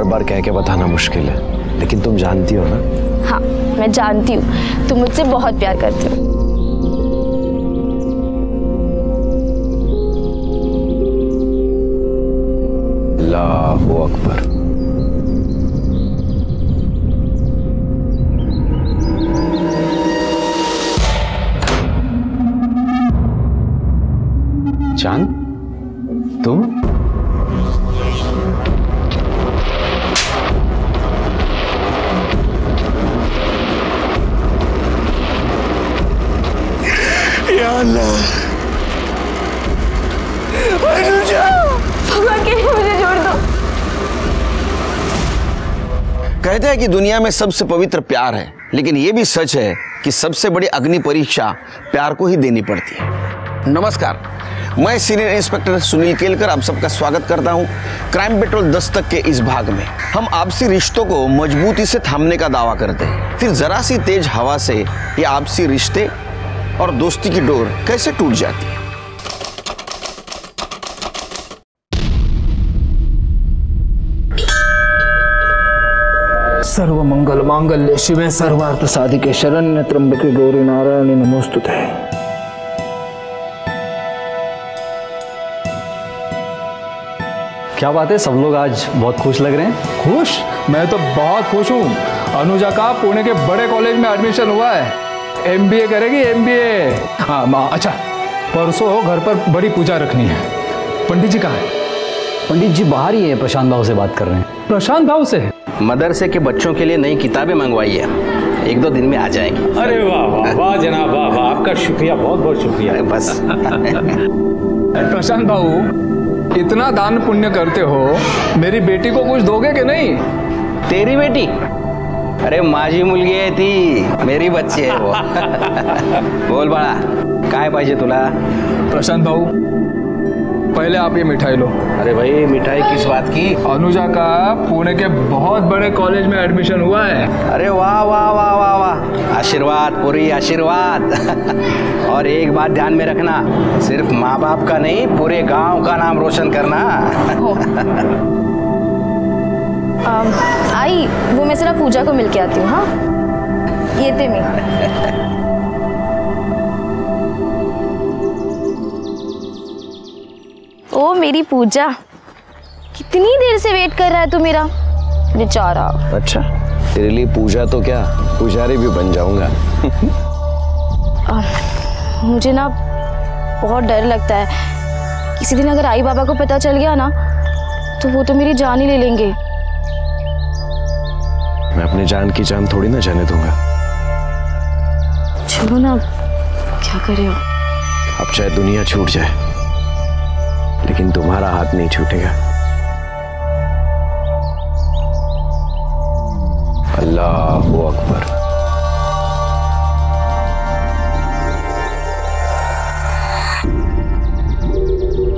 बार कह के बताना मुश्किल है, लेकिन तुम जानती हो ना। हाँ मैं जानती हूँ, तुम मुझसे बहुत प्यार करते हो। अल्लाहू अकबर। चांद, तुम? या अल्लाह, भगवान के लिए मुझे छोड़ दो। कहते हैं कि दुनिया में सबसे पवित्र प्यार है, लेकिन यह भी सच है कि सबसे बड़ी अग्नि परीक्षा प्यार को ही देनी पड़ती है। नमस्कार, मैं सीनियर इंस्पेक्टर सुनील केलकर आप सबका स्वागत करता हूं क्राइम पेट्रोल दस्तक के इस भाग में। हम आपसी रिश्तों को मजबूती से थामने का दावा करते हैं, फिर जरा सी तेज हवा से ये आपसी रिश्ते और दोस्ती की डोर कैसे टूट जाती है। सर्व मंगल मांगल्य शिवे सर्वार्थ साधिके शरण्य त्र्यंबके गौरी नारायणी नमोस्तुते। क्या बात है, सब लोग आज बहुत खुश लग रहे हैं। खुश? मैं तो बहुत खुश हूँ। अनुजा का पुणे के बड़े कॉलेज में एडमिशन हुआ है, MBA करेगी, MBA। हाँ माँ, अच्छा परसों घर पर बड़ी पूजा रखनी है। पंडित जी कहाँ है? पंडित जी बाहर ही है, प्रशांत भाव से बात कर रहे हैं। प्रशांत भाव से? मदरसे के बच्चों के लिए नई किताबें मंगवाई है, 1-2 दिन में आ जाएंगी। अरे वाह वाह वाह जनाब, वाह वाह, आपका शुक्रिया, बहुत बहुत शुक्रिया। बस प्रशांत भाऊ, इतना दान पुण्य करते हो, मेरी बेटी को कुछ दोगे कि नहीं? तेरी बेटी? अरे माझी मुलगी आहे ती, मेरी बच्ची है वो। बोल बाळा, काय पाहिजे तुला? प्रशांत भाऊ, पहले आप ये मिठाई लो। अरे भाई, मिठाई किस बात की? अनुजा का पुणे के बहुत बड़े कॉलेज में एडमिशन हुआ है। अरे वाह वाह वाह वाह वाह, आशीर्वाद पूरी आशीर्वाद। और एक बात ध्यान में रखना, सिर्फ माँ बाप का नहीं, पूरे गांव का नाम रोशन करना। आई, वो मैं जरा पूजा को मिल के आती हूँ। हाँ ये थे मैं। ओ मेरी पूजा, कितनी देर से वेट कर रहा है तू मेरा, बेचारा। अच्छा, तेरे लिए पूजा तो क्या, पुजारी भी बन जाऊंगा। मुझे ना बहुत डर लगता है, किसी दिन अगर आई बाबा को पता चल गया ना तो वो तो मेरी जान ही ले लेंगे। मैं अपने जान की जान थोड़ी ना जाने दूंगा। चलो ना, क्या करे हो? अब चाहे दुनिया छूट जाए, लेकिन तुम्हारा हाथ नहीं छूटेगा। अल्लाहू अकबर।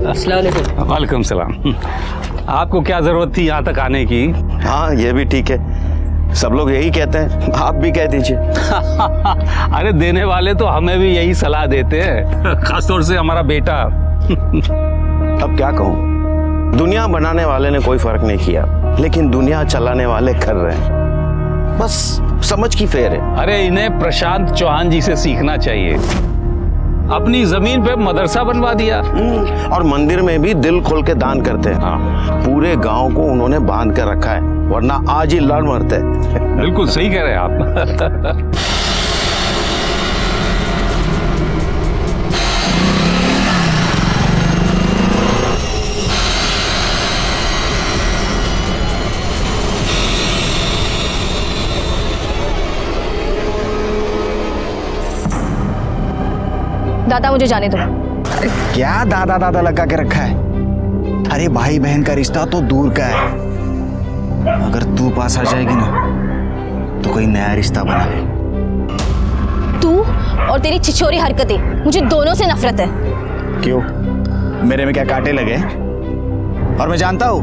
अस्सलाम वालेकुम। वालेकुम सलाम। आपको क्या जरूरत थी यहाँ तक आने की? हाँ ये भी ठीक है, सब लोग यही कहते हैं, आप भी कह दीजिए। अरे देने वाले तो हमें भी यही सलाह देते हैं, खासतौर से हमारा बेटा। अब क्या कहूँ, दुनिया बनाने वाले ने कोई फर्क नहीं किया, लेकिन दुनिया चलाने वाले कर रहे हैं, बस समझ की फेर है। अरे इन्हें प्रशांत चौहान जी से सीखना चाहिए, अपनी जमीन पे मदरसा बनवा दिया और मंदिर में भी दिल खोल के दान करते हैं। हाँ, पूरे गांव को उन्होंने बांध कर रखा है, वरना आज ही लड़ मरते। बिल्कुल सही कह रहे हैं आप। दादा मुझे जाने दो। अरे क्या दादा दादा लगा के रखा है? अरे भाई बहन का रिश्ता तो दूर का है, अगर तू पास आ जाएगी ना तो कोई नया रिश्ता बना ले। तू और तेरी छिछोरी हरकतें, मुझे दोनों से नफरत है। क्यों, मेरे में क्या कांटे लगे? और मैं जानता हूँ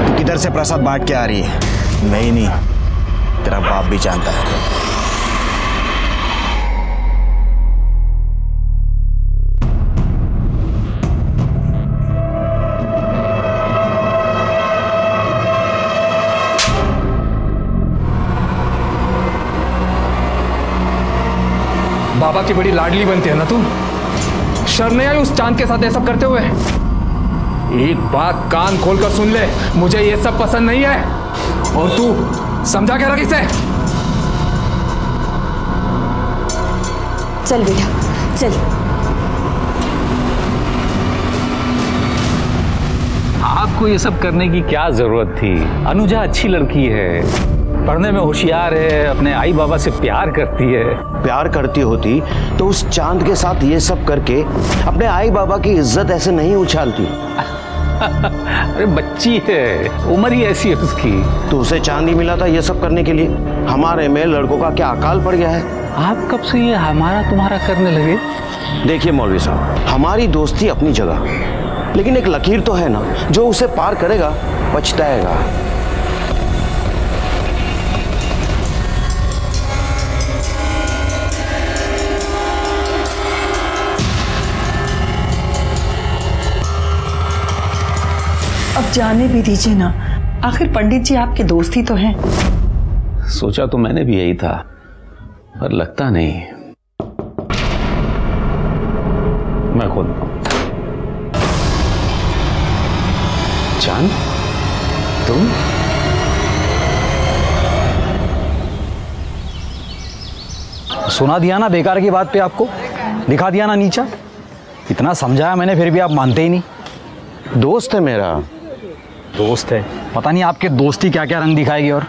तू किधर से प्रसाद बांट के आ रही है, मैं ही नहीं, तेरा बाप भी जानता है। बाबा की बड़ी लाडली बनती है ना तू। शर्म नहीं आई उस चांद के साथ ये सब करते हुए? एक बात कान खोलकर सुन ले, मुझे ये सब पसंद नहीं है और तू समझा क्या रख इसे। चल बेटा चल। आपको ये सब करने की क्या जरूरत थी? अनुजा अच्छी लड़की है, पढ़ने में होशियार है, अपने आई बाबा से प्यार करती है। प्यार करती होती तो उस चांद के साथ ये सब करके अपने आई बाबा की इज्जत ऐसे नहीं उछालती। अरे बच्ची है, उम्र ही ऐसी है उसकी। तो उसे चांद ही मिला था ये सब करने के लिए। हमारे में लड़कों का क्या अकाल पड़ गया है। आप कब से ये हमारा तुम्हारा करने लगे? देखिए मौलवी साहब, हमारी दोस्ती अपनी जगह, लेकिन एक लकीर तो है ना, जो उसे पार करेगा पछताएगा। अब जाने भी दीजिए ना, आखिर पंडित जी आपके दोस्त ही तो हैं। सोचा तो मैंने भी यही था, पर लगता नहीं। मैं खुद। चांद, तुम? सुना दिया ना बेकार की बात पे आपको, दिखा दिया ना नीचा। इतना समझाया मैंने फिर भी आप मानते ही नहीं। दोस्त है मेरा। दोस्त है, पता नहीं आपके दोस्ती क्या क्या रंग दिखाएगी। और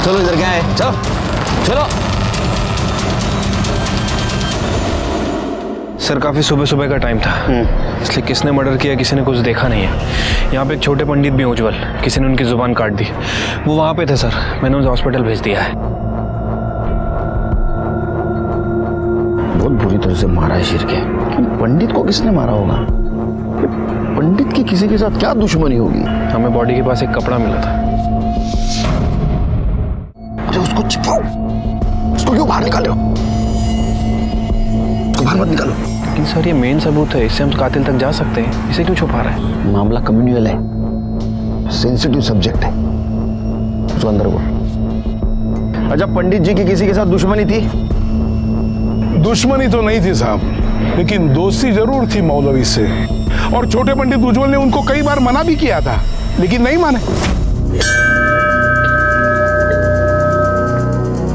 चलो इधर क्या है, चलो चलो। सर काफी सुबह सुबह का टाइम था, इसलिए किसने मर्डर किया किसी ने कुछ देखा नहीं है। यहाँ पे एक छोटे पंडित भी उज्जवल, किसी ने उनकी जुबान काट दी। वो वहां पे थे सर, मैंने उन्हें हॉस्पिटल भेज दिया है। बहुत बुरी तरह से मारा है शिर के। पंडित को किसने मारा होगा? पंडित की किसी के साथ क्या दुश्मनी होगी? हमें बॉडी के पास एक कपड़ा मिला था। अच्छा उसको छिपाओ, उसको क्यों बाहर निकाल रहे हो? उसको बाहर मत निकालो। लेकिन सर ये मेन सबूत है, इससे हम कातिल तक जा सकते हैं, इसे क्यों छुपा रहे हैं? मामला कम्युनल है, सेंसिटिव सब्जेक्ट है, उसको अंदर बोल। अच्छा पंडित जी की किसी के साथ दुश्मनी थी? दुश्मनी तो नहीं थी साहब, लेकिन दोस्ती जरूर थी मौलवी से। और छोटे पंडित उज्जवल ने उनको कई बार मना भी किया था, लेकिन नहीं माने।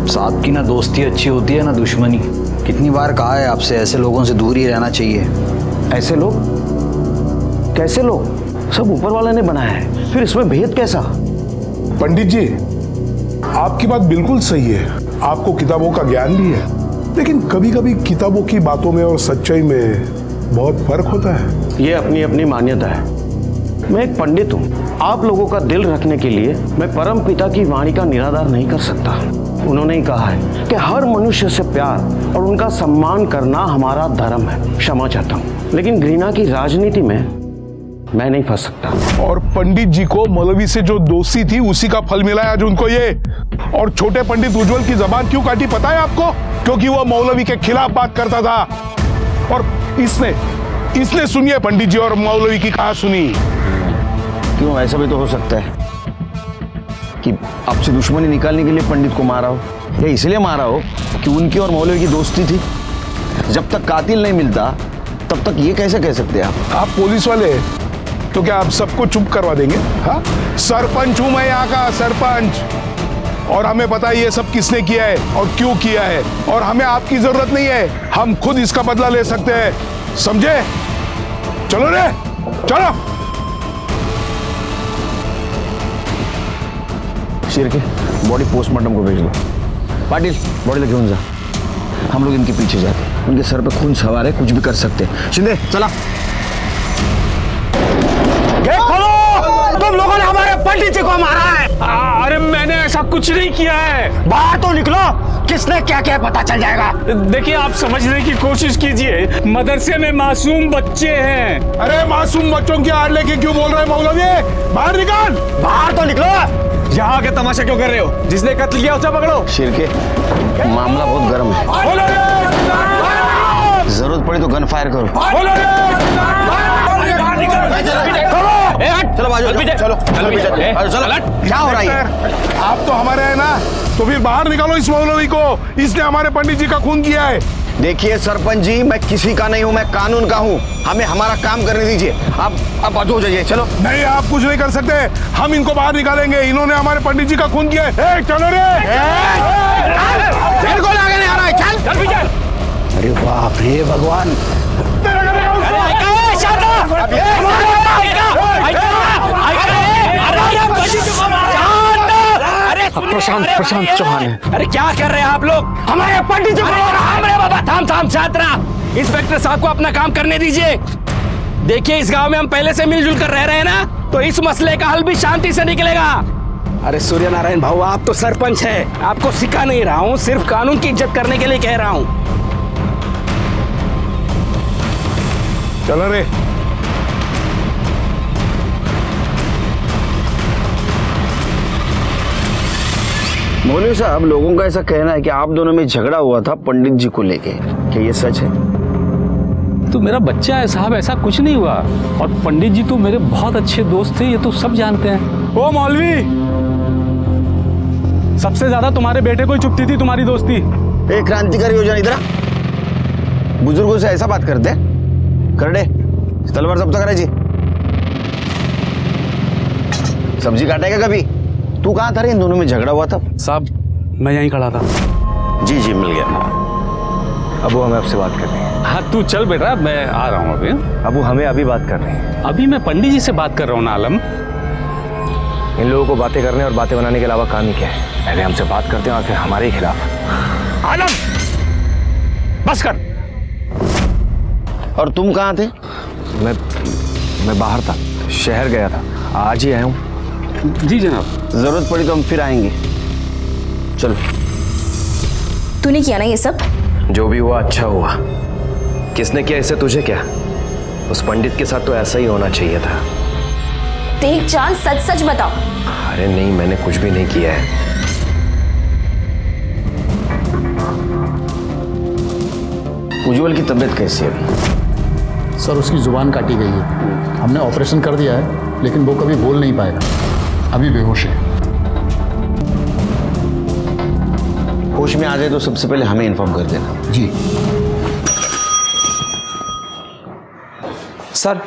साथ की ना दोस्ती अच्छी होती है ना दुश्मनी। कितनी बार कहा है आपसे, ऐसे लोगों से दूर ही रहना चाहिए। ऐसे लोग? कैसे लोग? सब ऊपर वाले ने बनाया है, फिर इसमें भेद कैसा? पंडित जी आपकी बात बिल्कुल सही है, आपको किताबों का ज्ञान भी है, लेकिन कभी कभी किताबों की बातों में और सच्चाई में बहुत फर्क होता है। ये अपनी अपनी मान्यता है। मैं एक पंडित हूँ, आप लोगों का दिल रखने के लिए मैं परम पिता की वाणी का निराधार नहीं कर सकता। उन्होंने ही कहा है कि हर मनुष्य से प्यार और उनका सम्मान करना हमारा धर्म है। क्षमा चाहता हूँ, लेकिन घृणा की राजनीति में मैं नहीं फंस सकता। और पंडित जी को मौलवी से जो दोस्ती थी उसी का फल मिला है आज उनको ये। और छोटे पंडित उज्जवल की जबान क्यों काटी पता है आपको? क्योंकि वो मौलवी के खिलाफ बात करता था। और इसने सुनिए पंडित जी और मौलवी की कहा सुनी। क्यों, ऐसा भी तो हो सकता है कि आपसे दुश्मनी निकालने के लिए पंडित को मारा हो, या इसलिए मारा हो कि उनकी और मौलवी की दोस्ती थी। जब तक कातिल नहीं मिलता तब तक ये कैसे कह सकते हैं आप पुलिस वाले तो क्या आप सबको चुप करवा देंगे? हाँ, सरपंच हूं मैं यहाँ का, सरपंच। और हमें पता है ये सब किसने किया है और क्यों किया है, और हमें आपकी जरूरत नहीं है, हम खुद इसका बदला ले सकते हैं, समझे? चलो रे, चलो। शेर के बॉडी पोस्टमार्टम को भेज दो। पाटिल बॉडी लेके उन जा, हम लोग इनके पीछे जाते हैं। उनके सर पे खून सवार है, कुछ भी कर सकते हैं। शिंदे चला। तुम लोगों ने हमारे पंडित जी को मारा है। अरे मैंने ऐसा कुछ नहीं किया है। बाहर तो निकलो, किसने क्या किया पता चल जाएगा। देखिए आप समझने की कोशिश कीजिए, मदरसे में मासूम बच्चे हैं। अरे मासूम बच्चों की आड़ लेके क्यों बोल रहे हैं मौलवी? बाहर निकाल, बाहर तो निकलो। यहाँ के तमाशा क्यों कर रहे हो? जिसने कत्ल किया उसे पकड़ो। शेर के मामला बहुत गर्म है, जरूरत पड़ी तो गन फायर करो। चलो बाजू, चलो क्या हो रहा है? आप तो हमारे हैं ना, तो फिर बाहर निकालो इस मौलवी को, इसने हमारे पंडित जी का खून किया है। देखिए सरपंच जी, मैं किसी का नहीं हूँ, मैं कानून का हूँ, हमें हमारा काम करने दीजिए। आप बाजू हो जाइए। चलो। नहीं, आप कुछ नहीं कर सकते, हम इनको बाहर निकालेंगे, इन्होंने हमारे पंडित जी का खून किया है। चलो रे, बिल्कुल आगे नहीं आ रहा है, चल। अरे बाप रे भगवान, प्रशांत चौहान है। अरे क्या कर रहे हैं आप लोग? हमारे पंडित जी बाबा, थाम छात्रा, इंस्पेक्टर साहब को अपना काम करने दीजिए। देखिए, इस गांव में हम पहले से मिलजुल कर रह रहे हैं ना, तो इस मसले का हल भी शांति से निकलेगा। अरे सूर्य नारायण भाऊ, आप तो सरपंच हैं, आपको सिखा नहीं रहा हूँ, सिर्फ कानून की इज्जत करने के लिए कह रहा हूँ। चलो रे। मौलवी साहब, लोगों का ऐसा कहना है कि आप दोनों में झगड़ा हुआ था पंडित जी को लेके, क्या ये सच है? तो मेरा बच्चा है साहब, ऐसा कुछ नहीं हुआ। और पंडित जी तो मेरे बहुत अच्छे दोस्त थे, ये तो सब जानते हैं। ओ मौलवी, सबसे ज्यादा तुम्हारे बेटे को ही चुपती थी तुम्हारी दोस्ती। एक क्रांतिकारी योजना इधर, बुजुर्गों से ऐसा बात करते कर दे। तलवार जब्त करे जी। सब्जी काटेगा कभी? तू कहाँ था रे? इन दोनों में झगड़ा हुआ था? साहब, मैं यहीं खड़ा था। जी जी, मिल गया। अबू, हमें आपसे बात करनी है। हाँ तू चल बेटा, मैं आ रहा हूँ अभी। अबू, हमें अभी बात करनी है। अभी मैं पंडित जी से बात कर रहा हूँ ना आलम। इन लोगों को बातें करने और बातें बनाने के अलावा काम ही क्या है? पहले हमसे बात करते हैं और फिर हमारे ही खिलाफ। आलम, बस कर। और तुम कहाँ थे? मैं बाहर था, शहर गया था, आज ही आया हूँ। जी जनाब। जरूरत पड़ी तो हम फिर आएंगे। चलो। तूने किया ना ये सब? जो भी हुआ अच्छा हुआ। किसने किया इससे तुझे क्या? उस पंडित के साथ तो ऐसा ही होना चाहिए था। देख चांद, सच सच बताओ। अरे नहीं, मैंने कुछ भी नहीं किया है। उज्जवल की तबीयत कैसी है अभी? सर, उसकी जुबान काटी गई है। हमने ऑपरेशन कर दिया है, लेकिन वो कभी बोल नहीं पाएगा, अभी बेहोश है। होश में आ जाए तो सबसे पहले हमें इन्फॉर्म कर देना। जी सर।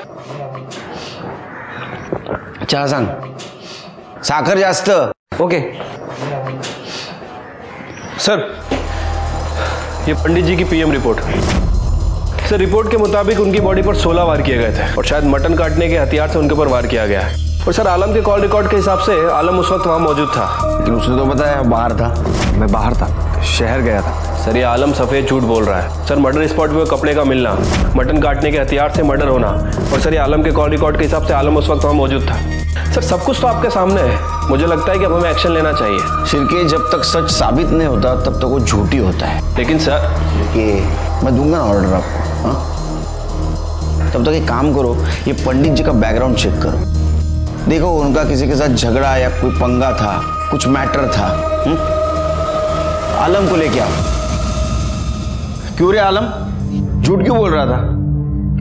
चहा सांग, साखर जास्त। ओके सर, ये पंडित जी की पीएम रिपोर्ट। सर, रिपोर्ट के मुताबिक उनकी बॉडी पर 16 वार किए गए थे और शायद मटन काटने के हथियार से उनके ऊपर वार किया गया है। और सर, आलम के कॉल रिकॉर्ड के हिसाब से आलम उस वक्त वहाँ मौजूद था। लेकिन उसने तो बताया बाहर था। मैं बाहर था, शहर गया था। सर, ये आलम सफ़ेद झूठ बोल रहा है। सर, मर्डर स्पॉट पे कपड़े का मिलना, मटन काटने के हथियार से मर्डर होना, और सर ये आलम के कॉल रिकॉर्ड के हिसाब से आलम उस वक्त वहाँ मौजूद था। सर, सब कुछ तो आपके सामने है। मुझे लगता है कि अब हमें एक्शन लेना चाहिए। शिरके, जब तक सच साबित नहीं होता तब तक वो झूठी होता है। लेकिन सर, ये मैं दूंगा ना ऑर्डर आपको। हाँ, तब तक एक काम करो, ये पंडित जी का बैकग्राउंड चेक करो। देखो उनका किसी के साथ झगड़ा या कोई पंगा था, कुछ मैटर था। आलम को लेके आओ। क्यों रे आलम, झूठ क्यों बोल रहा था?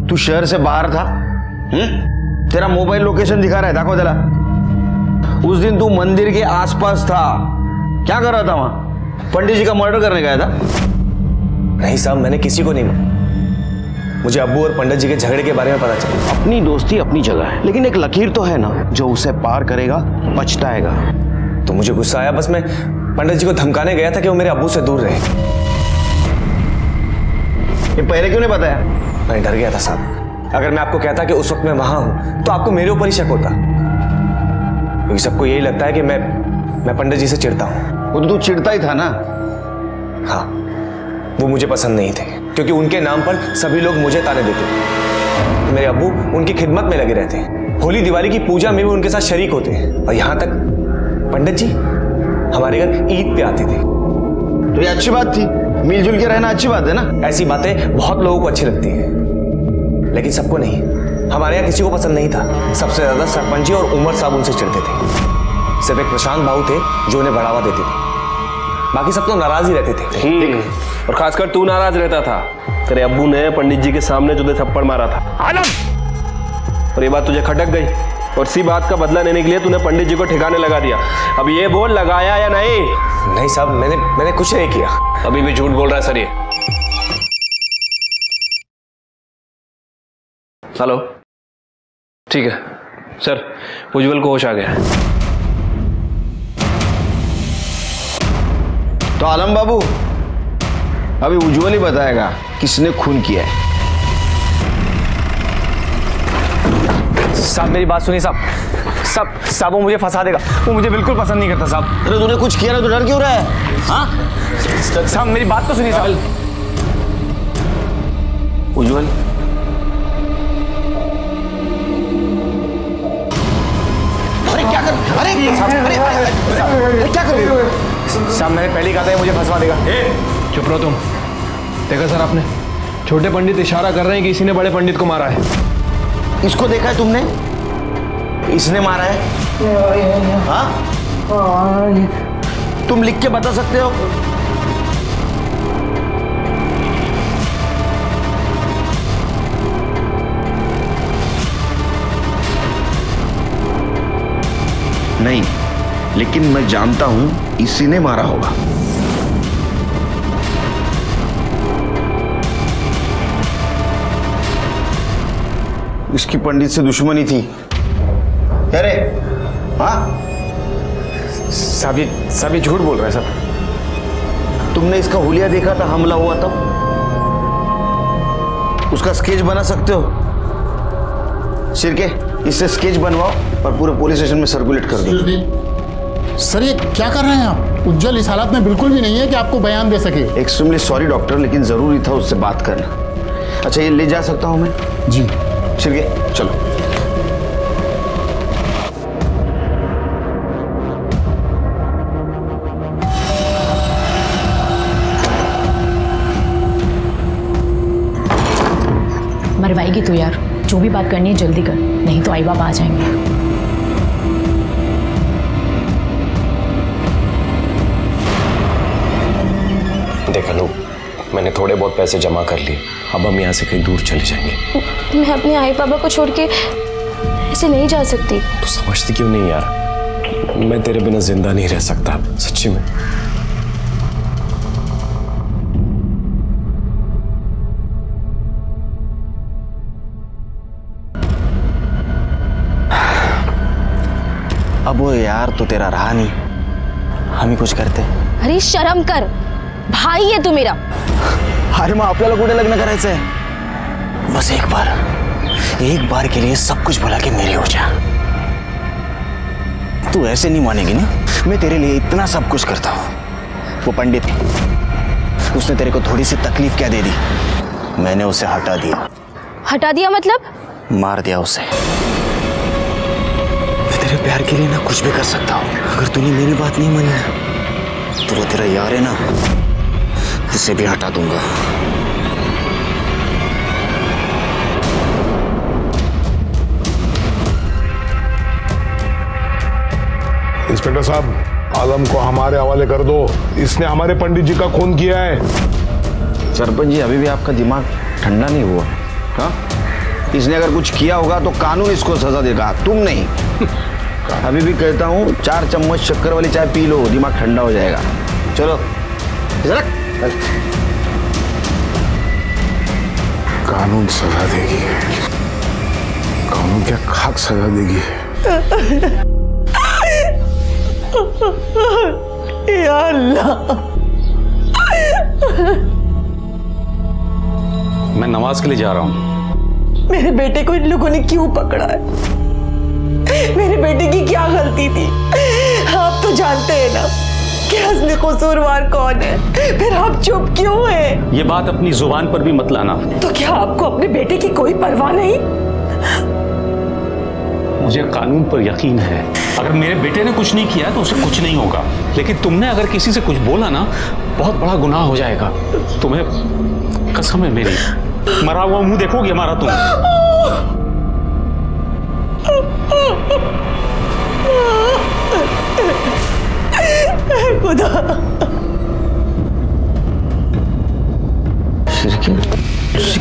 तू शहर से बाहर था। तेरा मोबाइल लोकेशन दिखा रहा है, देखो जरा। उस दिन तू मंदिर के आसपास था, क्या कर रहा था वहां? पंडित जी का मर्डर करने गया था? नहीं साहब, मैंने किसी को नहीं। मुझे अब्बू और पंडित जी के झगड़े के बारे में पता चला। अपनी दोस्ती अपनी जगह है, लेकिन एक लकीर तो है ना, जो उसे पार करेगा पछताएगा। तो मुझे गुस्सा आया, बस मैं पंडित जी को धमकाने गया था कि वो मेरे अब्बू से दूर रहे। ये पहले क्यों नहीं बताया? मैं डर गया था साहब। अगर मैं आपको कहता कि उस वक्त मैं वहां हूं तो आपको मेरे ऊपर ही शक होता, क्योंकि सबको यही लगता है कि मैं पंडित जी से चिढ़ता हूं। वो तो तू चिढ़ता ही था ना। हाँ, वो मुझे पसंद नहीं थे, क्योंकि उनके नाम पर सभी लोग मुझे ताने देते। तो मेरे अब्बू उनकी खिदमत में लगे रहते, होली दिवाली की पूजा में भी उनके साथ शरीक होते, और यहां तक पंडित जी हमारे घर ईद पे आते थे। तो ये अच्छी बात थी, मिलजुल के रहना अच्छी बात है ना। ऐसी बातें बहुत लोगों को अच्छी लगती है, लेकिन सबको नहीं। हमारे यहाँ किसी को पसंद नहीं था। सबसे ज्यादा सरपंच जी और उमर साहब उनसे चिढ़ते थे। सिर्फ एक प्रशांत भाऊ थे जो उन्हें बढ़ावा देते थे। बाकी सब तो नाराज ही रहते थे। और खासकर तू नाराज रहता था। तेरे अब्बू ने पंडित जी के सामने तुझे थप्पड़ मारा था आलम, और ये बात तुझे खटक गई और इसी बात का बदला लेने के लिए तूने पंडित जी को ठिकाने लगा दिया। अब ये बोल, लगाया या नहीं? नहीं साहब, मैंने कुछ नहीं किया। अभी भी झूठ बोल रहा है सर ये। हेलो, ठीक है सर, उज्जवल को होश आ गया। तो आलम बाबू, अभी उज्जवल ही बताएगा किसने खून किया है। साहब मेरी बात सुनिए साहब, वो मुझे फंसा देगा। वो मुझे बिल्कुल पसंद नहीं करता साहब। अरे तूने कुछ किया ना, तो डर क्यों रहा है? हाँ साहब मेरी बात तो सुनिए साहब। उज्जवल, अरे क्या कर, अरे क्या कर रहे हो साहब? मैंने पहले कहा था मुझे फंसवा देगा। चुप रहो तुम। देखा सर आपने, छोटे पंडित इशारा कर रहे हैं कि इसी ने बड़े पंडित को मारा है। इसको देखा है तुमने? इसने मारा है? हाँ? तुम लिख के बता सकते हो? नहीं, लेकिन मैं जानता हूं इसी ने मारा होगा। इसकी पंडित से दुश्मनी थी। अरे हाँ साहब ये झूठ बोल रहा है साहब। तुमने इसका हुलिया देखा था हमला हुआ तब? उसका स्केच बना सकते हो? शिरके, इससे स्केच बनवाओ और पूरे पुलिस स्टेशन में सर्कुलेट कर दो। सर ये क्या कर रहे हैं आप? उज्जवल इस हालत में बिल्कुल भी नहीं है कि आपको बयान दे सके। एक्सट्रीमली सॉरी डॉक्टर, लेकिन जरूरी था उससे बात करना। अच्छा, ये ले जा सकता हूं मैं? जी। शिरके चलो। मरवाएगी तो यार, जो भी बात करनी है जल्दी कर, नहीं तो आई बाबा आ जाएंगे। देखा लो, मैंने थोड़े बहुत पैसे जमा कर लिए। अब हम यहाँ से कहीं दूर चले जाएंगे। मैं अपने आई पापा को छोड़ के ऐसे नहीं जा सकती। तू समझती क्यों नहीं यार? मैं तेरे बिना जिंदा नहीं रह सकता सच्ची में। अब वो यार तो तेरा रहा नहीं, हम ही कुछ करते। अरे शर्म कर, भाई है तू मेरा। अरे मग आपल्याला कुठे लग्न करायचंय? बस एक बार के लिए सब कुछ भुला के मेरी हो जा। तू ऐसे नहीं मानेगी ना, मैं तेरे लिए इतना सब कुछ करता हूं। वो पंडित, उसने तेरे को थोड़ी सी तकलीफ क्या दे दी, मैंने उसे हटा दिया। हटा दिया मतलब? मार दिया उसे। तेरे प्यार के लिए ना कुछ भी कर सकता हूँ। अगर तूने मेरी बात नहीं मानी ना, तो वो तेरा यार है ना, उसे भी हटा दूंगा। इंस्पेक्टर साहब, आलम को हमारे हवाले कर दो। इसने हमारे पंडित जी का खून किया है। सरपंच जी, अभी भी आपका दिमाग ठंडा नहीं हुआ? हाँ, इसने अगर कुछ किया होगा तो कानून इसको सजा देगा, तुम नहीं। अभी भी कहता हूँ 4 चम्मच शक्कर वाली चाय पी लो, दिमाग ठंडा हो जाएगा। चलो कानून सजा देगी। कानून क्या खाक सजा देगी? या अल्लाह। मैं नमाज के लिए जा रहा हूँ। मेरे बेटे को इन लोगों ने क्यों पकड़ा है? मेरे बेटे की क्या गलती थी? आप तो जानते हैं ना कि असली कसूरवार कौन है। फिर आप चुप क्यों हैं? ये बात अपनी जुबान पर भी मत लाना। तो क्या आपको अपने बेटे की कोई परवाह नहीं? मुझे कानून पर यकीन है। अगर मेरे बेटे ने कुछ नहीं किया तो उसे कुछ नहीं होगा, लेकिन तुमने अगर किसी से कुछ बोला ना, बहुत बड़ा गुनाह हो जाएगा। तुम्हें कसम है मेरी, मरा हुआ मुंह देखोगे हमारा तुम। खुदा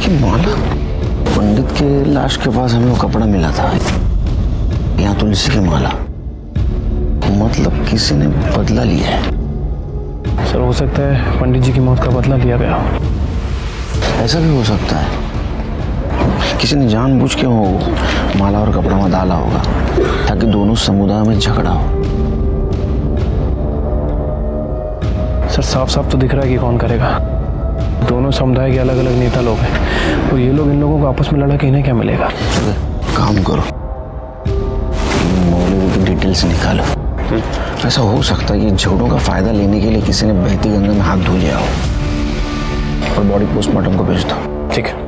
की माला? पंडित के लाश के पास हमें वो कपड़ा मिला था, यहाँ तुलसी की माला। मतलब किसी ने बदला लिया है। सर हो सकता है पंडित जी की मौत का बदला लिया गया हो। ऐसा भी हो सकता है, किसी ने जानबूझ के वो माला और कपड़ा में डाला होगा ताकि दोनों समुदाय में झगड़ा हो। सर साफ साफ तो दिख रहा है कि कौन करेगा। दोनों समुदाय के अलग अलग नेता लोग हैं और ये लोग इन लोगों को आपस में लड़ा के इन्हें क्या मिलेगा? काम करो, मौलवी की डिटेल्स निकालो। ऐसा हो सकता है कि झगड़ों का फायदा लेने के लिए किसी ने बहती गंगा में हाथ धो लिया हो। और बॉडी पोस्टमार्टम को भेज दो। ठीक है।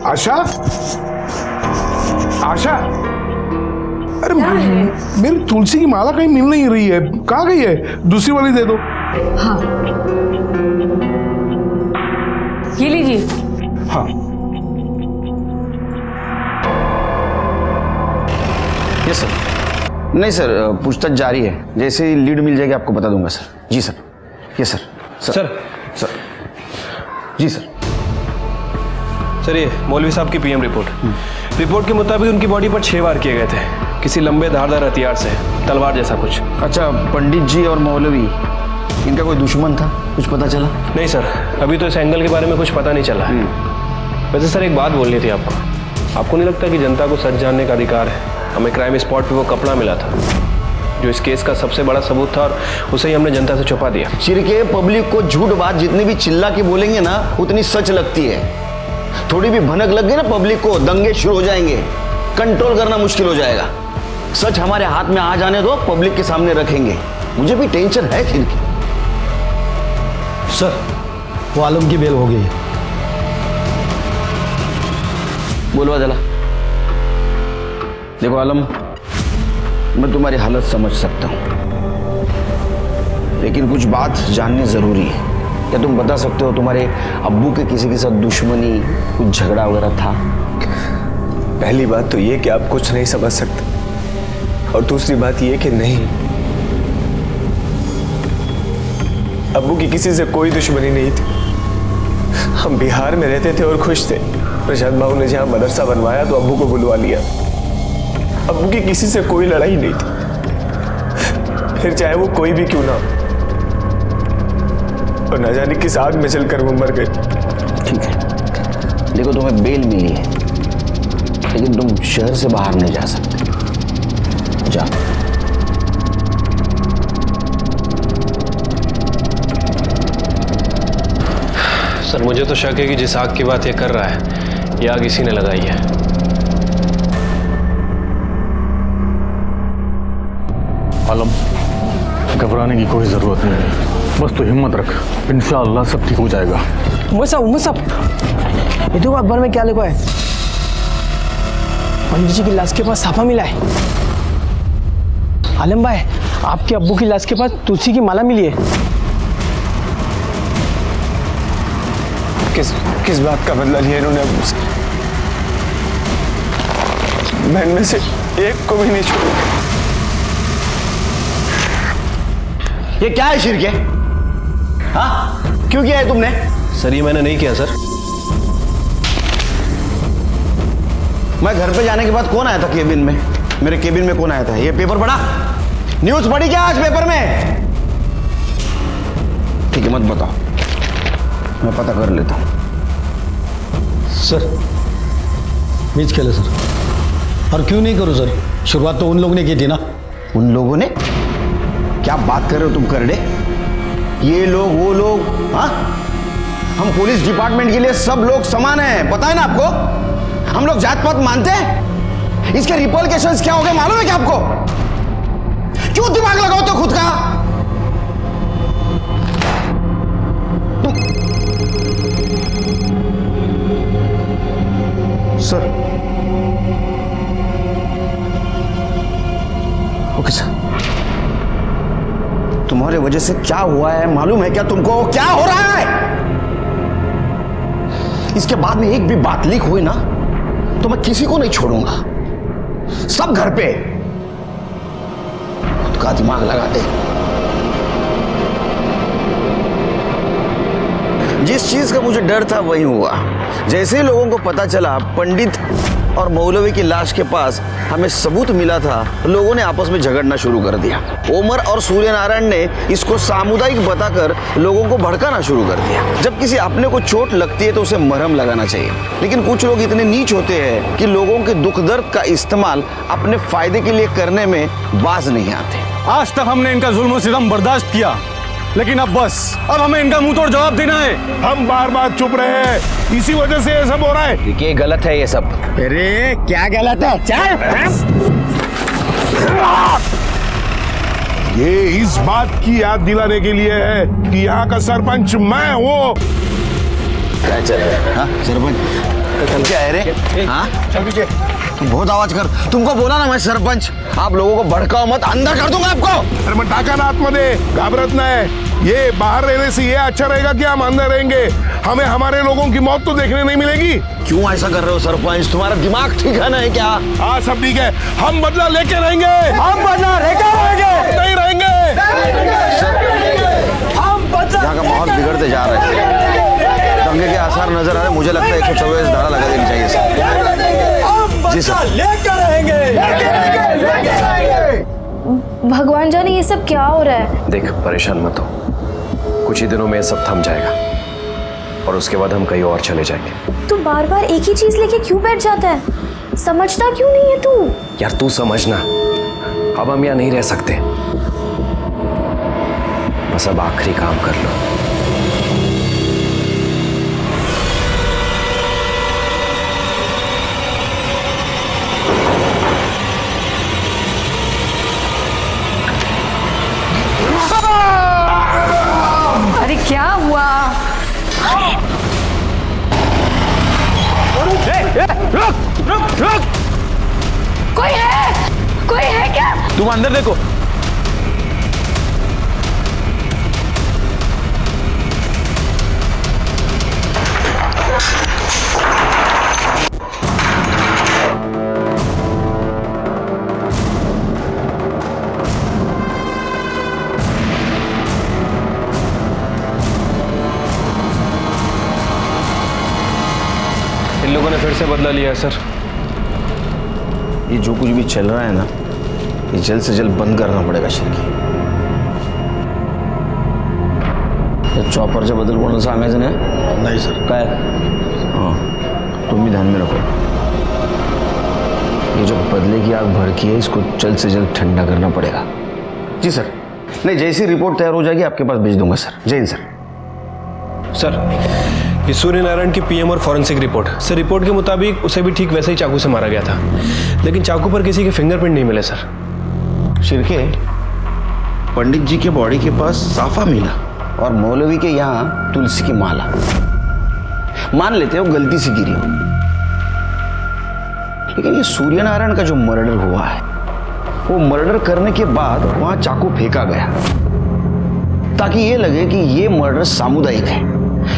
आशा, आशा, अरे मेरी तुलसी की माला कहीं मिल नहीं रही है, कहाँ गई है? दूसरी वाली दे दो। हाँ ये लीजिए। हाँ यस सर। नहीं सर, पूछताछ जारी है, जैसे ही लीड मिल जाएगी आपको बता दूंगा सर। जी सर। Yes sir. सर जी सर। सर ये मौलवी साहब की पीएम रिपोर्ट के मुताबिक उनकी बॉडी पर 6 वार किए गए थे, किसी लंबे धारदार हथियार से, तलवार जैसा कुछ। अच्छा, पंडित जी और मौलवी इनका कोई दुश्मन था, कुछ पता चला? नहीं सर, अभी तो इस एंगल के बारे में कुछ पता नहीं चला है। वैसे सर एक बात बोलनी थी आपको नहीं लगता कि जनता को सच जानने का अधिकार है? हमें क्राइम स्पॉट पे वो कपड़ा मिला था जो इस केस का सबसे बड़ा सबूत था और उसे ही हमने जनता से छुपा दिया। चिरके पब्लिक को झूठ बात जितनी भी चिल्ला के बोलेंगे ना उतनी सच लगती है। थोड़ी भी भनक लग गई ना पब्लिक को, दंगे शुरू हो जाएंगे, कंट्रोल करना मुश्किल हो जाएगा। सच हमारे हाथ में आ जाने दो, पब्लिक के सामने रखेंगे। मुझे भी टेंशन है फिर की। सर वो आलम की बेल हो गई है। बोलवा जला। देखो आलम, मैं तुम्हारी हालत समझ सकता हूं, लेकिन कुछ बात जाननी जरूरी है। क्या तुम बता सकते हो तुम्हारे अब्बू के किसी के साथ दुश्मनी, कुछ झगड़ा वगैरह था? पहली बात तो ये कि आप कुछ नहीं समझ सकते, और दूसरी बात ये कि नहीं, अब्बू की किसी से कोई दुश्मनी नहीं थी। हम बिहार में रहते थे और खुश थे। प्रशांत बाबू ने जहां मदरसा बनवाया तो अब्बू को बुलवा लिया। अब्बू की किसी से कोई लड़ाई नहीं थी, फिर चाहे वो कोई भी क्यों ना हो। और न जाने किस आग में चलकर वो मर गए। ठीक है, देखो तुम्हें बेल मिली है, लेकिन तुम शहर से बाहर नहीं जा सकते। जा। सर मुझे तो शक है कि जिस आग की बात ये कर रहा है, ये आग इसी ने लगाई है। आलम, घबराने की कोई जरूरत नहीं है, बस तो हिम्मत रख, इंशाअल्लाह सब ठीक हो जाएगा। उमर साहब, ये तो अखबार में क्या लिखा है? पंडित जी की लाश के पास साफा मिला है। आलम भाई, आपके अब्बू की लाश के पास तुलसी की माला मिली है। किस बात का बदला लिया इन्होंने अब्बू से? बहन में से एक को भी नहीं छोड़ा। ये क्या है शिरके? हाँ, क्यों किया है तुमने? सर ये मैंने नहीं किया सर। मैं घर पे जाने के बाद कौन आया था केबिन में? मेरे केबिन में कौन आया था? ये पेपर पढ़ा? न्यूज पढ़ी क्या आज पेपर में? ठीक है, मत बताओ, मैं पता कर लेता हूं। सर बीच खेले सर। और क्यों नहीं करूं सर, शुरुआत तो उन लोगों ने की थी ना। उन लोगों ने? क्या बात कर रहे हो तुम करड़े? ये लोग वो लोग, हाँ? हम पुलिस डिपार्टमेंट के लिए सब लोग समान हैं, पता है ना आपको? हम लोग जात पात मानते हैं? इसके रिपॉर्केशंस क्या हो गए मालूम है क्या आपको? क्यों दिमाग लगाओ तो खुद का? Sir, okay sir. तुम्हारे वजह से क्या हुआ है मालूम है क्या तुमको? क्या हो रहा है? इसके बाद में एक भी बात लीक हुई ना तो मैं किसी को नहीं छोड़ूंगा। सब घर पे खुद का दिमाग लगाते। जिस चीज का मुझे डर था वही हुआ। जैसे ही लोगों को पता चला पंडित और मौलवी की लाश के पास हमें सबूत मिला था, लोगों ने आपस में झगड़ना शुरू कर दिया। ओमर और सूर्यनारायण ने इसको सामुदायिक बताकर लोगों को भड़काना शुरू कर दिया। जब किसी अपने को चोट लगती है तो उसे मरहम लगाना चाहिए, लेकिन कुछ लोग इतने नीच होते हैं कि लोगों के दुख दर्द का इस्तेमाल अपने फायदे के लिए करने में बाज नहीं आते। आज तक हमने इनका जुल्म सितम बर्दाश्त किया, लेकिन अब बस, अब हमें इनका मुंह तोड़ जवाब देना है। हम बार बार चुप रहे हैं, इसी वजह से ये सब हो रहा है। देखिए गलत है ये सब। अरे क्या गलत है? चल। ये इस बात की याद दिलाने के लिए है कि यहाँ का सरपंच मैं हूँ। क्या चल रहा है? हाँ सरपंच क्या है रे? हाँ तुम बहुत आवाज कर। तुमको बोला ना मैं सरपंच। आप लोगों को भड़काओ मत, अंदर कर दूंगा आपको। अरे मैं टाका ना आत्मदे, घबरात ना है। ये बाहर रहने से ये अच्छा रहेगा कि हम अंदर रहेंगे? हमें हमारे लोगों की मौत तो देखने नहीं मिलेगी। क्यों ऐसा कर रहे हो सरपंच? तुम्हारा दिमाग ठीक है ना है क्या? हाँ सब ठीक है, हम बदला लेके रहेंगे। हम बदला लेके रहेंगे। नहीं रहेंगे। यहाँ का माहौल बिगड़ते जा रहा है। दंगे के आसार नजर आ रहे। मुझे लगता है 144 धारा लगा देनी चाहिए सर। जी सर। लेके रहेंगे। भगवान जाने ये सब क्या हो रहा है। देख परेशान मत हो, कुछ ही दिनों में ये सब थम जाएगा और उसके बाद हम कहीं और चले जाएंगे। तू बार बार एक ही चीज लेके क्यों बैठ जाता है? समझता क्यों नहीं है तू? यार तू समझना, अब हम यहाँ नहीं रह सकते। बस अब आखिरी काम कर लो। अरे क्या हुआ? रुक रुक रुक! कोई है क्या? तुम अंदर देखो। इन लोगों ने फिर से बदला लिया है सर। ये जो कुछ भी चल रहा है ना, ये जल्द से जल्द बंद करना पड़ेगा शिरकी। चॉपरच्या बद्दल कोणाला सांगायचं नाही? नाही सर. काय? हाँ तुम भी ध्यान में रखो। ये जो बदले की आग भड़की है इसको जल्द से जल्द ठंडा करना पड़ेगा। जी सर। नहीं जैसी रिपोर्ट तैयार हो जाएगी आपके पास भेज दूंगा सर। जय हिंद सर। सर ये सूर्यनारायण की पीएम और फॉरेंसिक रिपोर्ट। सर रिपोर्ट के मुताबिक उसे भी ठीक वैसे ही चाकू से मारा गया था, लेकिन चाकू पर किसी के फिंगरप्रिंट नहीं मिले सर। शिरके, पंडित जी के बॉडी के पास साफा मिला और मौलवी के यहाँ तुलसी की माला। मान लेते हो गलती से गिरी हो, लेकिन ये सूर्यनारायण का जो मर्डर हुआ है वो मर्डर करने के बाद वहां चाकू फेंका गया ताकि ये लगे कि ये मर्डर सामुदायिक है,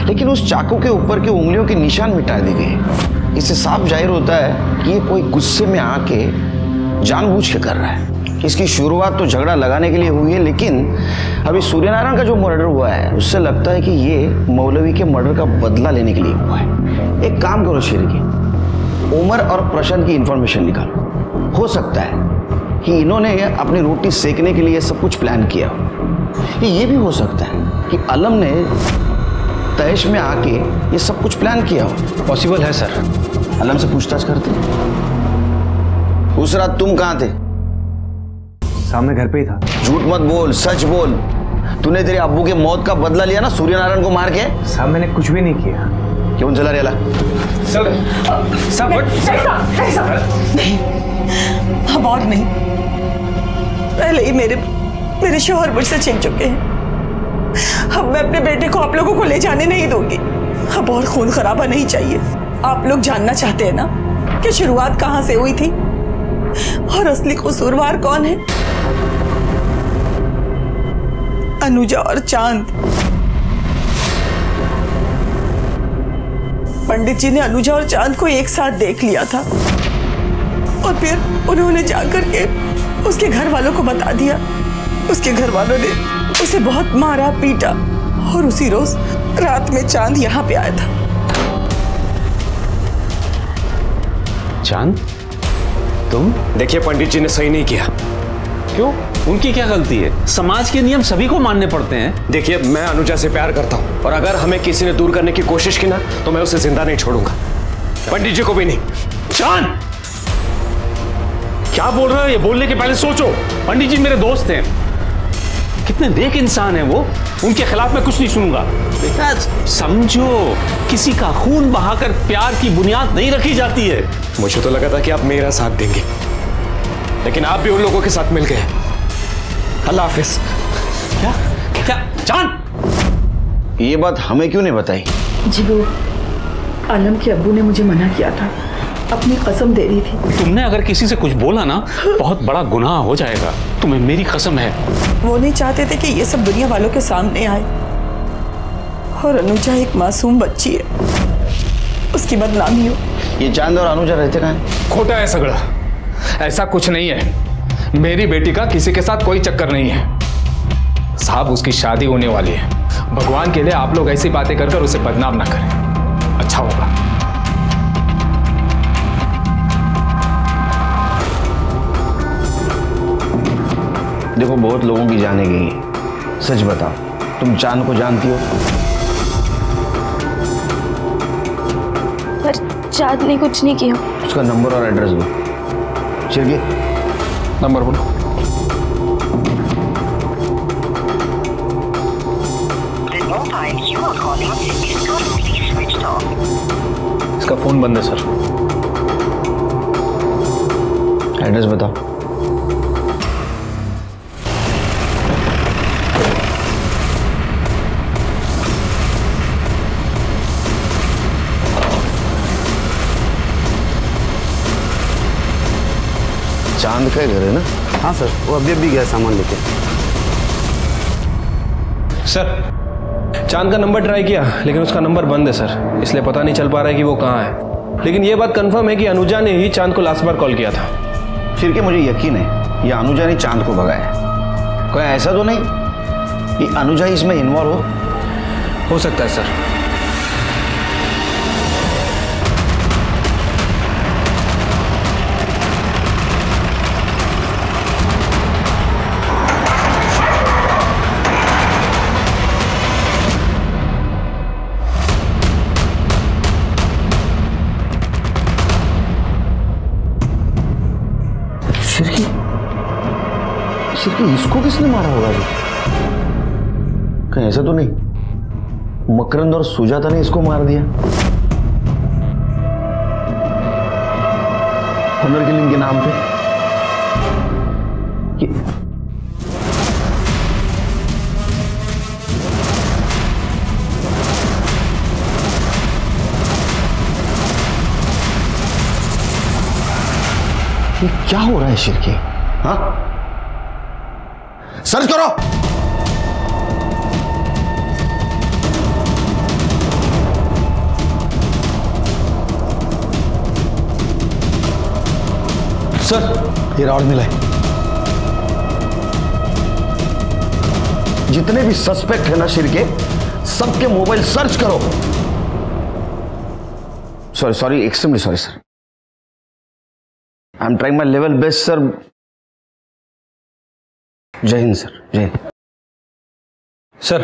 लेकिन उस चाकू के ऊपर के उंगलियों के निशान मिटा दिए गए। इससे साफ जाहिर होता है कि ये कोई गुस्से में आके जानबूझ के कर रहा है। इसकी शुरुआत तो झगड़ा लगाने के लिए हुई है, लेकिन अभी सूर्यनारायण का जो मर्डर हुआ है उससे लगता है कि ये मौलवी के मर्डर का बदला लेने के लिए हुआ है। एक काम करो शिरकी, उमर और प्रशांत की इंफॉर्मेशन निकालो। हो सकता है कि इन्होंने अपनी रोटी सेकने के लिए सब कुछ प्लान किया हो। ये भी हो सकता है कि अलम ने तैश में आके ये सब कुछ प्लान किया हो। पॉसिबल है सर। अलम से पूछताछ करते। उस रात तुम कहाँ थे? सामने घर पे ही था। झूठ मत बोल, सच बोल। तूने तेरे अब्बू के मौत का बदला लिया ना सूर्यनारायण को मार के? साहब मैंने कुछ भी नहीं किया। क्यों चला रेला? सब नहीं, अब और नहीं। पहले ही मेरे शौहर मुझसे छिन चुके हैं। अब मैं अपने बेटे को आप लोगों को ले जाने नहीं दूंगी। अब और खून खराबा नहीं चाहिए। आप लोग जानना चाहते हैं ना कि शुरुआत कहां से हुई थी और असली कसूरवार कौन है? अनुजा और चांद। पंडित जी ने अनुजा और चांद को एक साथ देख लिया था और फिर उन्होंने जाकर के उसके घर वालों को बता दिया। उसके घर वालों ने उसे बहुत मारा पीटा और उसी रोज रात में चांद यहाँ पे आया था। चांद, तुम? देखिए पंडित जी ने सही नहीं किया। क्यों? उनकी क्या गलती है? समाज के नियम सभी को मानने पड़ते हैं। देखिए मैं अनुजा से प्यार करता हूं और अगर हमें किसी ने दूर करने की कोशिश की ना तो मैं उसे जिंदा नहीं छोड़ूंगा, पंडित जी को भी नहीं। चांद, क्या बोल रहे हो? ये बोलने के पहले सोचो। पंडित जी मेरे दोस्त हैं, कितने नेक इंसान हैं वो। उनके खिलाफ मैं कुछ नहीं सुनूंगा। बेटा समझो, किसी का खून बहाकर प्यार की बुनियाद नहीं रखी जाती है। मुझे तो लगा था कि आप मेरा साथ देंगे, लेकिन आप भी उन लोगों के साथ मिल गए। अल्लाह हाफिज। क्या क्या चांद, ये बात हमें क्यों नहीं बताई? जी वो आलम के अब्बू ने मुझे मना किया था, अपनी कसम दे दी थी। तुमने अगर किसी से कुछ बोला ना बहुत बड़ा गुनाह हो जाएगा, तुम्हें मेरी कसम है। वो नहीं चाहते थे कि ये सब दुनिया वालों के सामने आए और अनुजा एक मासूम बच्ची है, उसकी बदनामी हो। ये चांद और अनुजा रहते कहाँ हैं? खोटा है सगड़ा, ऐसा कुछ नहीं है। मेरी बेटी का किसी के साथ कोई चक्कर नहीं है साहब। उसकी शादी होने वाली है। भगवान के लिए आप लोग ऐसी बातें कर उसे बदनाम ना करें, अच्छा होगा। देखो बहुत लोगों की जाने गई, सच बताओ तुम चांद को जानती हो? पर चांद ने कुछ नहीं किया। उसका नंबर और एड्रेस दो। शिरकी, नंबर बोलो। इसका फोन बंद है सर। एड्रेस बताओ। चांद का घर है ना? हाँ सर, वो अभी गया सामान लेके। सर चांद का नंबर ट्राई किया लेकिन उसका नंबर बंद है सर, इसलिए पता नहीं चल पा रहा है कि वो कहाँ है। लेकिन ये बात कंफर्म है कि अनुजा ने ही चांद को लास्ट बार कॉल किया था। फिर के मुझे यकीन है ये अनुजा ने चांद को भगाया। कोई ऐसा तो नहीं कि अनुजा इसमें इन्वॉल्व हो सकता है सर। इसको किसने मारा होगा? कहीं ऐसा तो नहीं मकरंद और सुजाता ने इसको मार दिया? ऑनर किलिंग के नाम पे ये क्या हो रहा है शिरकी? हाँ, सर्च करो। सर ये रॉड मिला है। जितने भी सस्पेक्ट है ना शिरके, सबके मोबाइल सर्च करो। Sorry extremely sorry sir, I am trying my level best sir. जय हिंद सर, जय हिंद। सर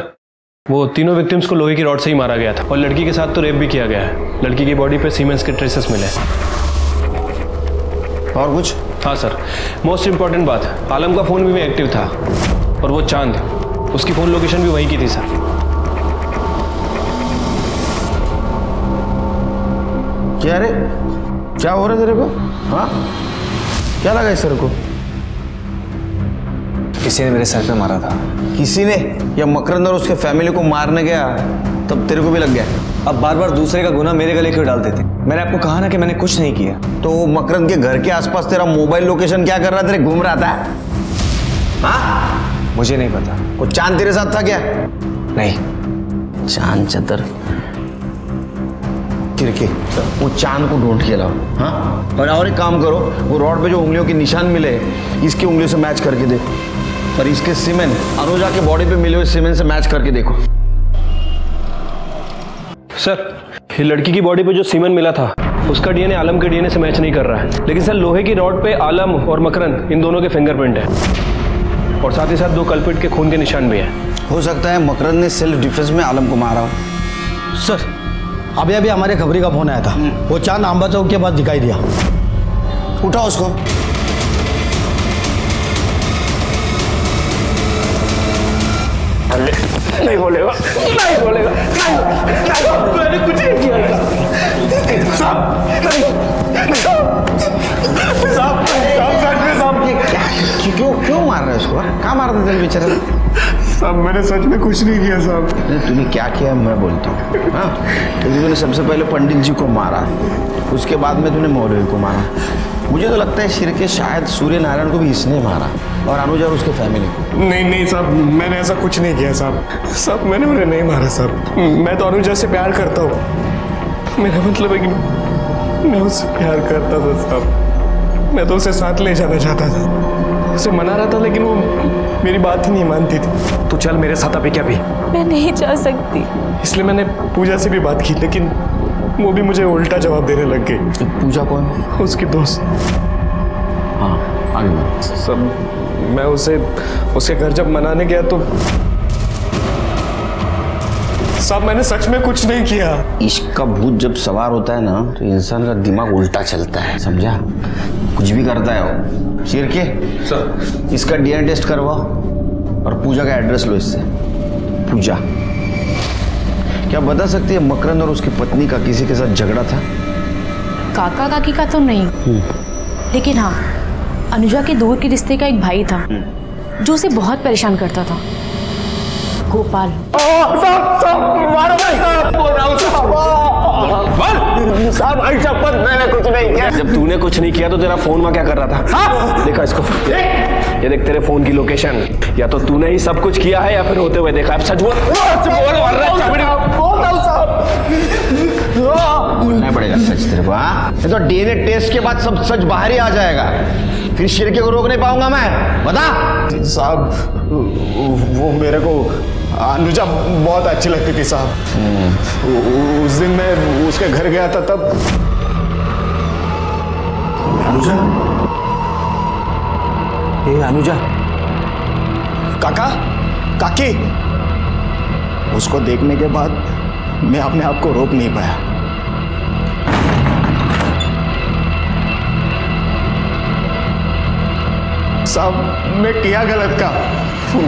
वो तीनों विक्टिम्स को लोहे की रॉड से ही मारा गया था और लड़की के साथ तो रेप भी किया गया है। लड़की की बॉडी पे सीमेंस के ट्रेसेस मिले। और कुछ? हाँ सर, मोस्ट इंपॉर्टेंट बात, आलम का फोन भी एक्टिव था और वो चांद, उसकी फोन लोकेशन भी वहीं की थी सर। क्या रे, क्या हो रहा है तेरे को? हाँ, क्या लगा इस सर को? किसी ने मेरे सर पे मारा था। किसी ने? या मकरंद और उसके फैमिली को मारने गया तब तेरे को भी लग गया? अब बार बार दूसरे का गुनाह मेरे गले क्यों डालते थे? मैंने आपको कहा ना कि मैंने कुछ नहीं किया। तो मकरंद के घर के आसपास तेरा मोबाइल लोकेशन क्या कर रहा था? तेरे घूम रहा था? हाँ, मुझे नहीं पता। वो चांद तेरे साथ था क्या? नहीं। चांद चतर तिरके वो चांद को ढूंढ के लाओ। हाँ, और एक काम करो, वो रॉड पे जो उंगलियों के निशान मिले इसकी उंगलियों से मैच करके देखो, और इसके सीमेंट अनुजा के बॉडी पे मिले हुए सीमेंट से मैच करके देखो। सर, ये लड़की की बॉडी पे जो सीमेंट मिला था उसका डीएनए आलम के डीएनए से मैच नहीं कर रहा है, लेकिन सर लोहे की रॉड पे आलम और मकरन इन दोनों के फिंगरप्रिंट है, और साथ ही साथ 2 कल्प्रिट के खून के निशान भी हैं। हो सकता है मकरन ने सेल्फ डिफेंस में आलम को मारा हो। सर, अभी अभी हमारे खबरी का फोन आया था, वो चांद आंबा चौक के पास दिखाई दिया। उठाओ उसको। नहीं बोलेगा, नहीं बोलेगा, मैंने कुछ नहीं किया। क्यों मार रहे हो उसको? कहाँ मार देते हैं बेचारे? साहब मैंने सच में कुछ नहीं किया साहब। तूने क्या किया मैं बोलता हूँ। हाँ, तूने सबसे पहले पंडित जी को मारा, उसके बाद में तूने मौलवी को मारा। मुझे तो लगता है शिरके शायद सूर्य नारायण को भी इसने मारा, और अनुजा और उसके फैमिली को। नहीं साहब, मैंने ऐसा कुछ नहीं किया साहब। साहब मैंने उन्हें नहीं मारा साहब। मैं तो अनुजा से प्यार करता हूँ। मेरा मतलब है कि मैं उससे प्यार करता था साहब। मैं तो उसे साथ ले जाना चाहता था, उसे मना रहा था, लेकिन वो मेरी बात ही नहीं मानती थी। तो चल मेरे साथ अभी। क्या भी मैं नहीं जा सकती। इसलिए मैंने पूजा से भी बात की, लेकिन वो भी मुझे उल्टा जवाब देने लग गई। पूजा कौन? उसकी दोस्त। हाँ, आगे सब मैं उसके घर जब मनाने गया तो साहब मैंने सच में कुछ नहीं किया। इश्क का भूत जब सवार होता है ना तो इंसान का दिमाग उल्टा चलता है, समझा? कुछ भी करता है वो। शिरके सर, इसका डीएनए टेस्ट करवाओ और पूजा का एड्रेस लो इससे। पूजा क्या बता सकती है मकरन और उसकी पत्नी का किसी के साथ झगड़ा था? काका काकी का तो नहीं, लेकिन हाँ अनुजा के दूर के रिश्ते का एक भाई था जो उसे बहुत परेशान करता था, गोपाल। साहब आई शपथ मैंने कुछ नहीं किया। जब तूने कुछ नहीं किया तो तेरा फोन वहां क्या कर रहा था? देखा इसको, ये देख तेरे फोन की लोकेशन। या तो तूने ही सब कुछ किया है या फिर होते हुए देखा। अब सच बोल। बोलना पड़ेगा सच तेरे को। ये तो डीएनए टेस्ट के बाद सब सच बाहर ही आ जाएगा, फिर शिरके को रोक नहीं पाऊंगा मैं। बता। साहब वो मेरे को अनुजा बहुत अच्छी लगती थी साहब। उस दिन मैं उसके घर गया था तब। अनुजा? ए अनुजा? काका, काकी। उसको देखने के बाद मैं अपने आप को रोक नहीं पाया। साहब मैं किया गलत का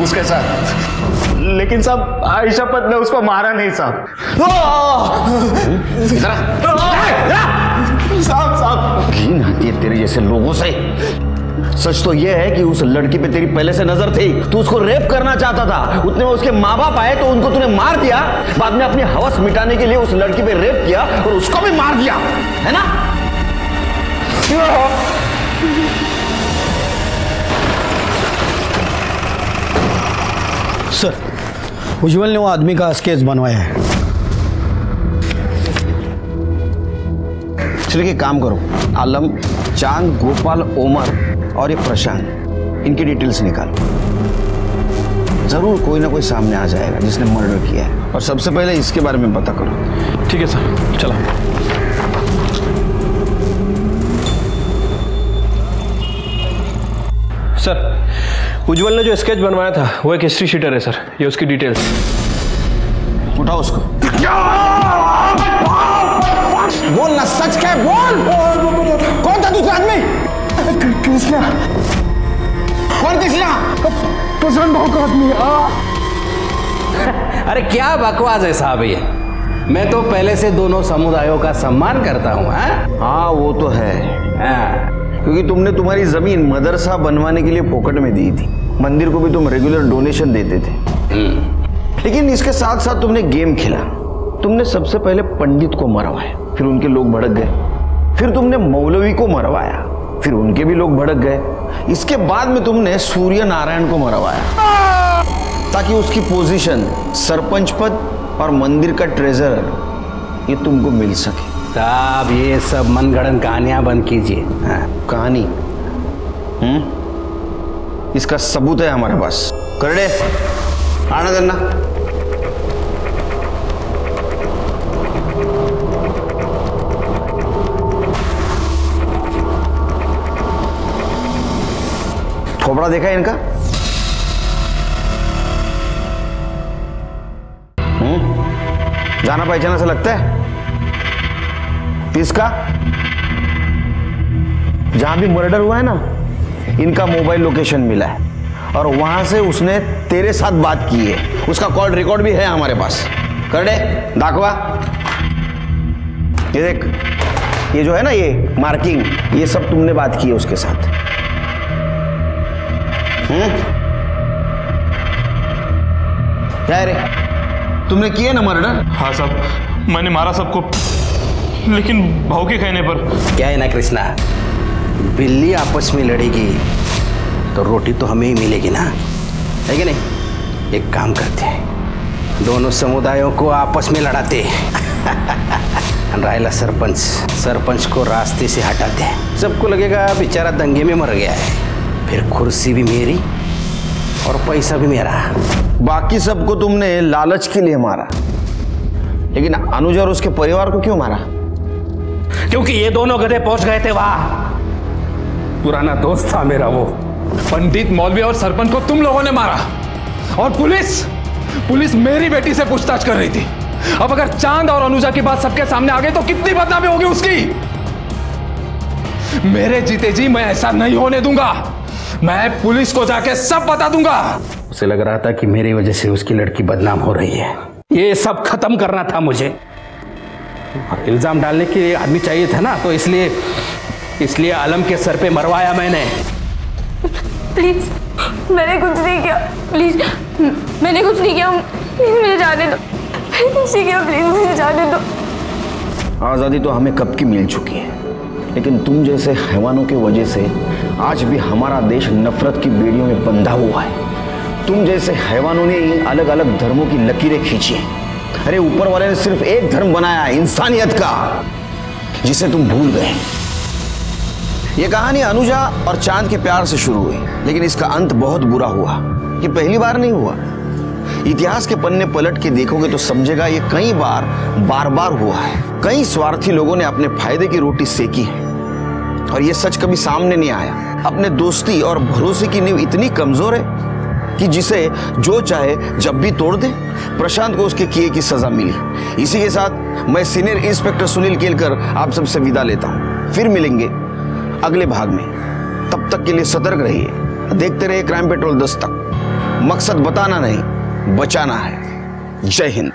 उसके साथ, लेकिन साहब आई शपथ मैं उसको मारा नहीं साहब। साहब घिन आती है तेरे जैसे लोगों से। सच तो यह है कि उस लड़की पे तेरी पहले से नजर थी, तू उसको रेप करना चाहता था। उतने में उसके माँ बाप आए तो उनको तूने मार दिया, बाद में अपनी हवस मिटाने के लिए उस लड़की पे रेप किया और उसको भी मार दिया, है ना? सर, उज्जवल ने वो आदमी का स्केच बनवाया है। चलिए काम करो, आलम, चांद, गोपाल, ओमर और ये प्रशांत, इनकी डिटेल्स निकालो। जरूर कोई ना कोई सामने आ जाएगा जिसने मर्डर किया है, और सबसे पहले इसके बारे में पता करो। ठीक है सर, चलो। सर, उज्जवल ने जो स्केच बनवाया था वो एक हिस्ट्री शीटर है सर, ये उसकी डिटेल्स। उठाओ उसको। बोल ना, सच क्या है, बोल। कौन था दूसरा आदमी? कृष्णा। कौन कृष्णा? प्रसन्न भाव का आदमी। अरे क्या बकवास है साहब ये। मैं तो पहले से दोनों समुदायों का सम्मान करता हूँ। हाँ वो तो है, क्योंकि तुमने तुम्हारी जमीन मदरसा बनवाने के लिए पोकट में दी थी, मंदिर को भी तुम रेगुलर डोनेशन देते थे। लेकिन इसके साथ साथ तुमने गेम खेला। तुमने सबसे पहले पंडित को मरवाया, फिर उनके लोग भड़क गए। फिर तुमने मौलवी को मरवाया, फिर उनके भी लोग भड़क गए। इसके बाद में तुमने सूर्य नारायण को मरवाया ताकि उसकी पोजीशन, सरपंच पद और मंदिर का ट्रेजरर ये तुमको मिल सके। साहब ये सब मनगढ़ंत कहानियां बंद कीजिए। कहानी? इसका सबूत है हमारे पास। करड़े आना देना। थोपड़ा देखा है इनका? जाना पहचाना से लगता है। इसका जहां भी मर्डर हुआ है ना, इनका मोबाइल लोकेशन मिला है और वहां से उसने तेरे साथ बात की है। उसका कॉल रिकॉर्ड भी है हमारे पास। करड़े दाखवा। ये देख, ये जो है ना, ये मार्किंग, ये सब तुमने बात की है उसके साथ। क्या है रे, तुमने किया ना मर्डर? हाँ साहब, मैंने मारा सबको, लेकिन भाव के कहने पर। क्या है ना कृष्णा, बिल्ली आपस में लड़ेगी तो रोटी तो हमें ही मिलेगी ना, है कि नहीं? एक काम करते हैं, दोनों समुदायों को आपस में लड़ाते रायला सरपंच को रास्ते से हटाते हैं। सबको लगेगा बेचारा दंगे में मर गया है, फिर कुर्सी भी मेरी और पैसा भी मेरा। बाकी सबको तुमने लालच के लिए मारा, लेकिन अनुज और उसके परिवार को क्यों मारा? क्योंकि ये दोनों गधे पहुंच गए थे वहां। पुराना दोस्त था मेरा वो। पंडित, मौलवी और सरपंच को तुम लोगों ने मारा, और पुलिस मेरी बेटी से पूछताछ कर रही थी। अब अगर चांद और अनुजा की बात सबके सामने आ गई तो कितनी बदनामी होगी उसकी। मेरे जीते जी मैं ऐसा नहीं होने दूंगा। मैं पुलिस को जाके सब बता दूंगा। उसे लग रहा था कि मेरी वजह से उसकी लड़की बदनाम हो रही है। ये सब खत्म करना था मुझे, और इल्जाम डालने के लिए आदमी चाहिए था ना, तो इसलिए आलम के सर पे मरवाया मैंने। प्लीज, मैंने कुछ नहीं किया। प्लीज, मैंने कुछ नहीं किया। प्लीज मुझे जाने दो। मैंने कुछ नहीं किया, प्लीज मुझे जाने दो। आज़ादी तो हमें कब की मिल चुकी है, लेकिन तुम जैसे हैवानों की वजह से आज भी हमारा देश नफरत की बेड़ियों में बंधा हुआ है। तुम जैसे हैवानों ने अलग अलग धर्मों की लकीरें खींची हैं। अरे ऊपर वाले ने सिर्फ एक धर्म बनाया है, इंसानियत का, जिसे तुम भूल गए। ये कहानी अनुजा और चांद के प्यार से शुरू हुई, लेकिन इसका अंत बहुत बुरा हुआ। ये पहली बार नहीं हुआ। इतिहास के पन्ने पलट के देखोगे तो समझेगा ये कई बार हुआ है। कई स्वार्थी लोगों ने अपने फायदे की रोटी सेकी है, और ये सच कभी सामने नहीं आया। अपने दोस्ती और भरोसे की नींव इतनी कमजोर है कि जिसे जो चाहे जब भी तोड़ दे। प्रशांत को उसके किए की सजा मिली। इसी के साथ मैं सीनियर इंस्पेक्टर सुनील केलकर आप सबसे विदा लेता हूं। फिर मिलेंगे अगले भाग में। तब तक के लिए सतर्क रहिए, देखते रहिए क्राइम पेट्रोल दस्तक। मकसद बताना नहीं, बचाना है। जय हिंद।